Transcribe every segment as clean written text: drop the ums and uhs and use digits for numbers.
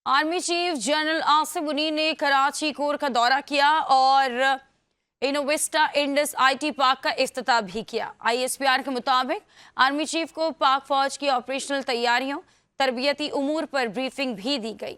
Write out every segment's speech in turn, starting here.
Army chief general Asim Munir ने Karachi core का दौरा किया और इनोवेस्टा इंडस आईटी पार्क का इफ्तिताह भी किया। आईएसपीआर के मुताबिक आर्मी चीफ को पाक फौज की ऑपरेशनल तैयारियों, तरबियती उमूर पर ब्रीफिंग भी दी गई।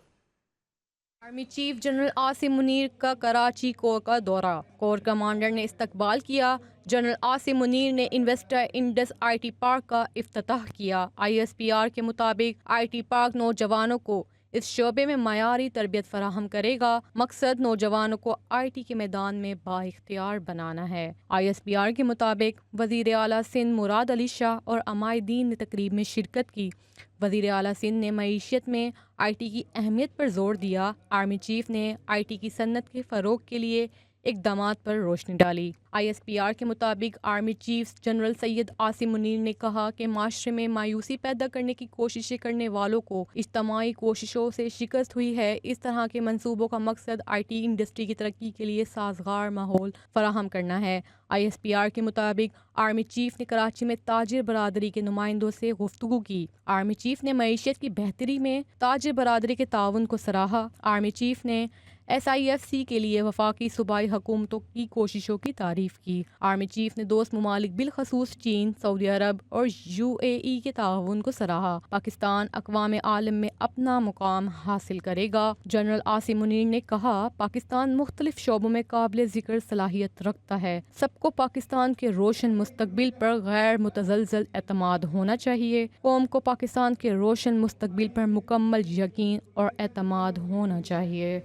Army chief general Asim Munir का कराची कोर का दौरा, कोर कमांडर ने इस्तकबाल किया। जनरल आसिम मुनीर ने इन्वेस्टा इंडस आईटी पार्क का इफ्तिताह किया। आईएसपीआर के मुताबिक आईटी पार्क नौजवानों को इस शोबे में मयारी तरबियत फराहम करेगा। मकसद नौजवानों को आईटी के मैदान में बाइख्तियार बनाना है। आईएसपीआर के मुताबिक वज़ीर आला सिंध मुराद अली शाह और अमायदीन ने तकरीब में शिरकत की। वज़ीर आला सिंध ने मईशत में आईटी की अहमियत पर जोर दिया। आर्मी चीफ ने आईटी की सन्नत के फ़रोग के लिए इक़दामात पर रोशनी डाली। आईएसपीआर के मुताबिक army chief general Syed Asim Munir ने कहा कि माशरे में मायूसी पैदा करने की कोशिशें करने वालों को इज्तमाई कोशिशों से शिकस्त हुई है। इस तरह के मंसूबों का मकसद आईटी इंडस्ट्री की तरक्की के लिए साजगार माहौल फराहम करना है। आईएसपीआर के मुताबिक आर्मी चीफ ने कराची में ताजिर बरादरी के नुमाइंदों से गुफ्तगू की। आर्मी चीफ ने मईशत की बेहतरी में ताजिर बरादरी के ताउन को सराहा। आर्मी चीफ ने SIFC के लिए वफाकी सूबाई हुकूमतों की कोशिशों की तारीफ की। आर्मी चीफ ने दोस्त ममालिक बिलखसूस चीन, सऊदी अरब और UAE के ताउन को सराहा। पाकिस्तान अक़वाम आलम में अपना मुकाम हासिल करेगा। जनरल आसिम मुनीर ने कहा, पाकिस्तान मुख्तलिफ शोबों में काबिल ज़िक्र सलाहियत रखता है। सबको पाकिस्तान के रोशन मुस्तकबिल पर गैर मुतज़लज़ल एतमाद होना चाहिए। कौम को पाकिस्तान के रोशन मुस्तकबिल पर मुकम्मल यकीन और एतमाद होना चाहिए।